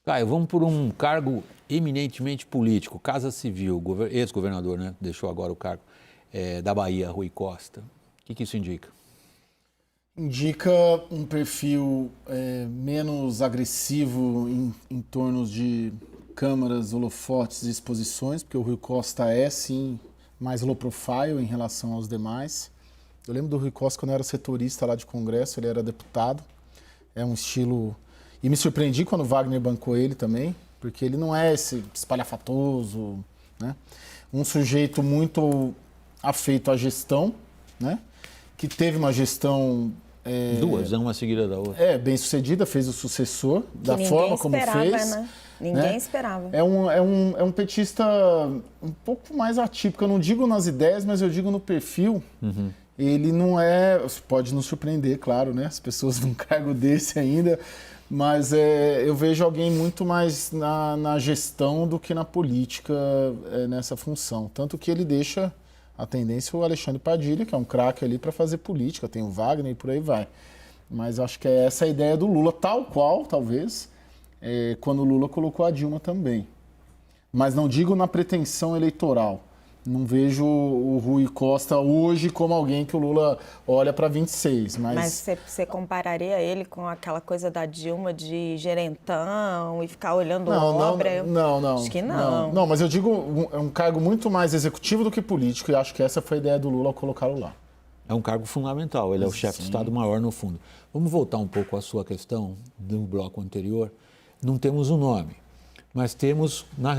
Caio, vamos por um cargo eminentemente político, Casa Civil, ex-governador, né? Deixou agora o cargo, da Bahia, Rui Costa. O que isso indica? Indica um perfil menos agressivo em torno de câmaras, holofotes e exposições, porque o Rui Costa é, sim, mais low profile em relação aos demais. Eu lembro do Rui Costa quando eu era setorista lá de Congresso, ele era deputado. É um estilo... E me surpreendi quando o Wagner bancou ele também, porque ele não é esse espalhafatoso, né? Um sujeito muito afeito à gestão, né? Que teve uma gestão... Duas, uma seguida da outra. bem sucedida, fez o sucessor, da ninguém forma como esperava, fez. né? Ninguém esperava. É um petista um pouco mais atípico, eu não digo nas ideias, mas eu digo no perfil. Uhum. Ele não é... Pode nos surpreender, claro, né? As pessoas num cargo desse ainda, mas eu vejo alguém muito mais na gestão do que na política nessa função. Tanto que ele deixa a tendência o Alexandre Padilha, que é um craque ali para fazer política, tem o Wagner e por aí vai. Mas acho que é essa a ideia do Lula, tal qual, talvez, quando o Lula colocou a Dilma também. Mas não digo na pretensão eleitoral. Não vejo o Rui Costa hoje como alguém que o Lula olha para 26. Mas você compararia ele com aquela coisa da Dilma de gerentão e ficar olhando obra? Não. Acho que não. Não, mas eu digo, é um cargo muito mais executivo do que político e acho que essa foi a ideia do Lula ao colocá-lo lá. É um cargo fundamental, ele é o chefe de Estado-Maior no fundo. Vamos voltar um pouco à sua questão do bloco anterior. Não temos um nome, mas temos na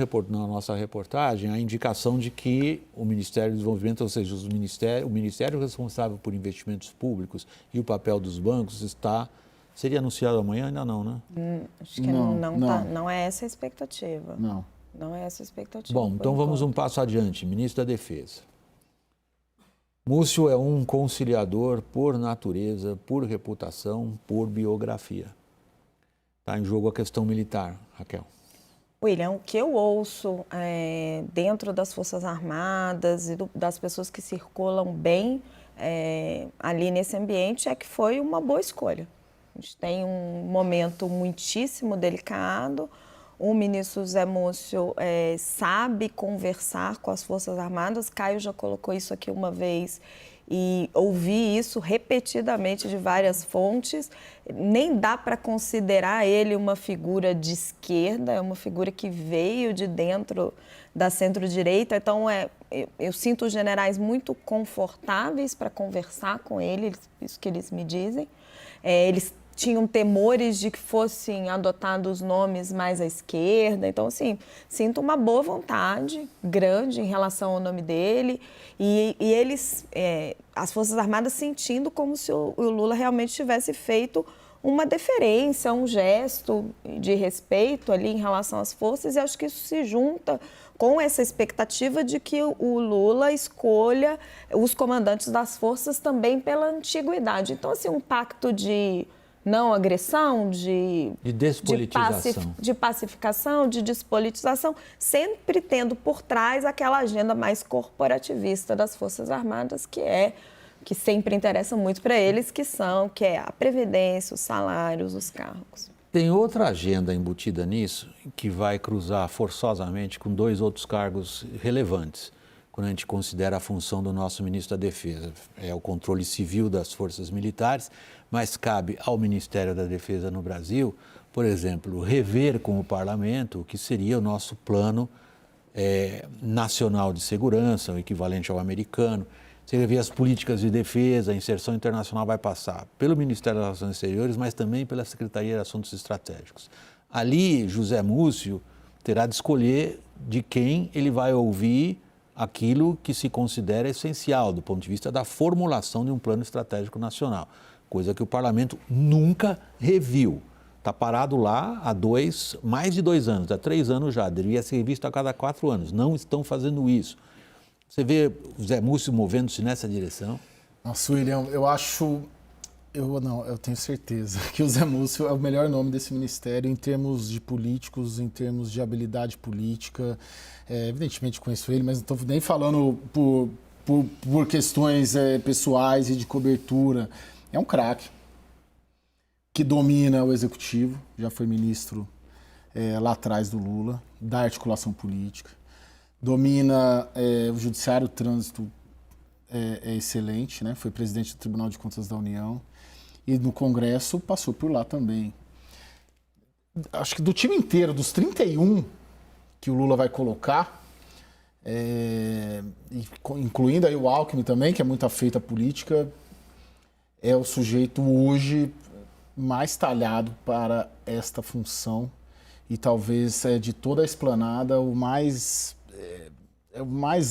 nossa reportagem a indicação de que o Ministério do Desenvolvimento, ou seja, o Ministério responsável por investimentos públicos e o papel dos bancos seria anunciado amanhã? Ainda não, né? Acho que não é essa a expectativa. Não é essa a expectativa. Bom, então vamos um passo adiante. Ministro da Defesa. Múcio é um conciliador por natureza, por reputação, por biografia. Está em jogo a questão militar, Raquel. William, o que eu ouço dentro das Forças Armadas e das pessoas que circulam bem ali nesse ambiente é que foi uma boa escolha. A gente tem um momento muitíssimo delicado. O ministro Zé Múcio sabe conversar com as Forças Armadas. Caio já colocou isso aqui uma vez e ouvi isso repetidamente de várias fontes. Nem dá para considerar ele uma figura de esquerda, é uma figura que veio de dentro da centro-direita. Então, eu sinto os generais muito confortáveis para conversar com ele, isso que eles me dizem. Eles tinham temores de que fossem adotados nomes mais à esquerda. Então, assim, sinto uma boa vontade grande em relação ao nome dele e eles, as Forças Armadas, sentindo como se o Lula realmente tivesse feito uma deferência, um gesto de respeito ali em relação às forças, e acho que isso se junta com essa expectativa de que o Lula escolha os comandantes das forças também pela antiguidade. Então, assim, um pacto de não agressão, de despolitização, de pacificação, de despolitização, sempre tendo por trás aquela agenda mais corporativista das Forças Armadas, que sempre interessa muito para eles, que é a previdência, os salários, os cargos. Tem outra agenda embutida nisso, que vai cruzar forçosamente com dois outros cargos relevantes, quando a gente considera a função do nosso ministro da Defesa. É o controle civil das forças militares, mas cabe ao Ministério da Defesa no Brasil, por exemplo, rever com o parlamento o que seria o nosso plano nacional de segurança, o equivalente ao americano. Você rever as políticas de defesa, a inserção internacional vai passar pelo Ministério das Relações Exteriores, mas também pela Secretaria de Assuntos Estratégicos. Ali, José Múcio terá de escolher de quem ele vai ouvir aquilo que se considera essencial do ponto de vista da formulação de um plano estratégico nacional, coisa que o parlamento nunca reviu. Está parado lá há mais de 2 anos, há 3 anos já, deveria ser revisto a cada 4 anos. Não estão fazendo isso. Você vê o Zé Múcio movendo-se nessa direção? Nossa, William, eu tenho certeza que o Zé Múcio é o melhor nome desse ministério em termos de políticos, em termos de habilidade política. Evidentemente conheço ele, mas não estou nem falando por questões pessoais e de cobertura. É um craque que domina o executivo, já foi ministro lá atrás do Lula, da articulação política. Domina o judiciário, o trânsito é excelente, né? Foi presidente do Tribunal de Contas da União. E no Congresso passou por lá também. Acho que do time inteiro, dos 31 que o Lula vai colocar, incluindo aí o Alckmin também, que é muito afeito à política, é o sujeito hoje mais talhado para esta função e talvez de toda a esplanada o mais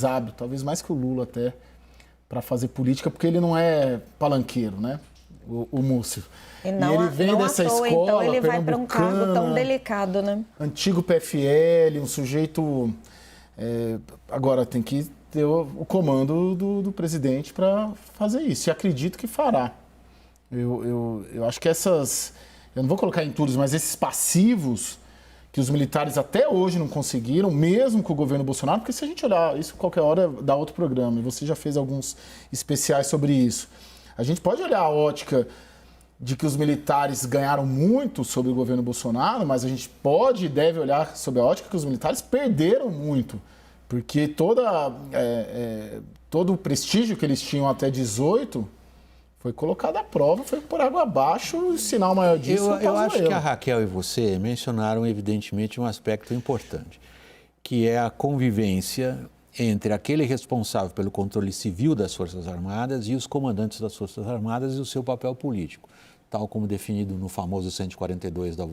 hábil, talvez mais que o Lula até, para fazer política, porque ele não é palanqueiro, né? O Múcio. E ele vem dessa escola, então ele vai para um cargo tão delicado, né? Antigo PFL, um sujeito... agora tem que ter o comando do presidente para fazer isso. E acredito que fará. Eu acho que essas... Eu não vou colocar entulhos, mas esses passivos que os militares até hoje não conseguiram, mesmo com o governo Bolsonaro, porque se a gente olhar isso qualquer hora dá outro programa, e você já fez alguns especiais sobre isso. A gente pode olhar a ótica de que os militares ganharam muito sobre o governo Bolsonaro, mas a gente pode e deve olhar sobre a ótica que os militares perderam muito, porque todo o prestígio que eles tinham até 18 foi colocado à prova, foi por água abaixo, e o sinal maior disso eu acho que a Raquel e você mencionaram evidentemente um aspecto importante, que é a convivência entre aquele responsável pelo controle civil das Forças Armadas e os comandantes das Forças Armadas e o seu papel político, tal como definido no famoso 142 da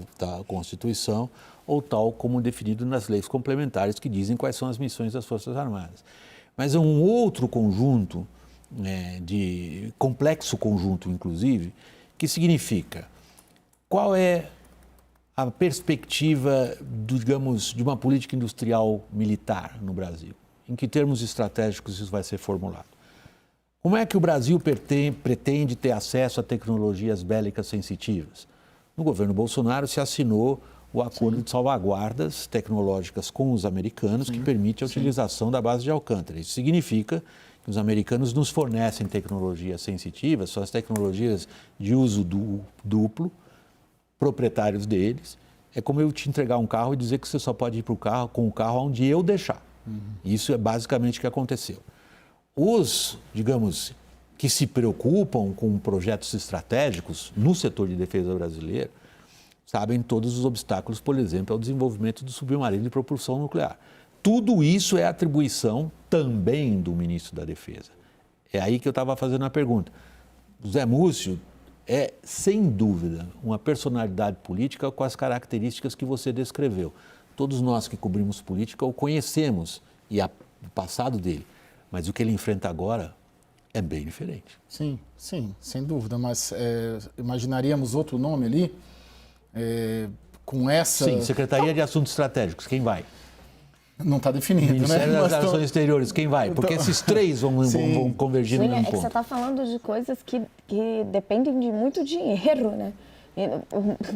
Constituição ou tal como definido nas leis complementares que dizem quais são as missões das Forças Armadas. Mas é um outro conjunto, de complexo conjunto, inclusive, que significa qual é a perspectiva, digamos, de uma política industrial militar no Brasil. Em que termos estratégicos isso vai ser formulado? Como é que o Brasil pretende ter acesso a tecnologias bélicas sensitivas? No governo Bolsonaro se assinou o acordo de salvaguardas tecnológicas com os americanos, que permite a utilização da base de Alcântara. Isso significa que os americanos nos fornecem tecnologias sensitivas, são as tecnologias de uso duplo, proprietários deles. É como eu te entregar um carro e dizer que você só pode ir com o carro onde eu deixar. Isso é basicamente o que aconteceu. Os, digamos, que se preocupam com projetos estratégicos no setor de defesa brasileiro, sabem todos os obstáculos, por exemplo, ao desenvolvimento do submarino de propulsão nuclear. Tudo isso é atribuição também do ministro da Defesa. É aí que eu estava fazendo a pergunta. O Zé Múcio é, sem dúvida, uma personalidade política com as características que você descreveu. Todos nós que cobrimos política o conhecemos e o passado dele, mas o que ele enfrenta agora é bem diferente. Sim, sem dúvida, mas imaginaríamos outro nome ali, com essa... Sim, Secretaria de Assuntos Estratégicos, quem vai? Não está definido, Ministério né? das Relações Exteriores, quem vai? Porque esses três vão convergir no mesmo ponto. Você está falando de coisas que dependem de muito dinheiro, né?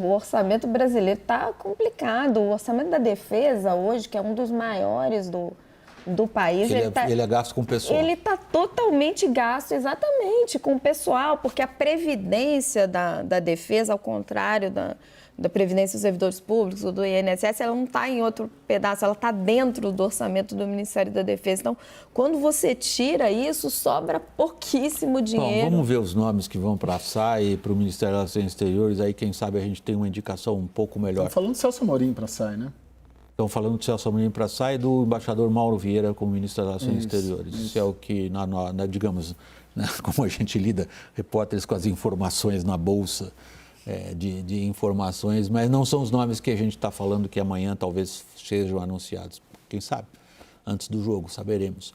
O orçamento brasileiro está complicado. O orçamento da defesa hoje, que é um dos maiores do país... Ele é gasto com o pessoal. Ele está totalmente gasto, exatamente, com o pessoal, porque a previdência da defesa, ao contrário da Previdência dos Servidores Públicos ou do INSS, ela não está em outro pedaço, ela está dentro do orçamento do Ministério da Defesa. Então, quando você tira isso, sobra pouquíssimo dinheiro. Bom, vamos ver os nomes que vão para a SAI e para o Ministério das Relações Exteriores, aí quem sabe a gente tem uma indicação um pouco melhor. Estão falando de Celso Amorim para a SAI, né? Estão falando de Celso Amorim para a SAI e do embaixador Mauro Vieira como ministro das Relações Exteriores. Isso é o que, digamos, como a gente lida, repórteres com as informações na bolsa, de informações, mas não são os nomes que a gente está falando que amanhã talvez sejam anunciados. Quem sabe? Antes do jogo, saberemos.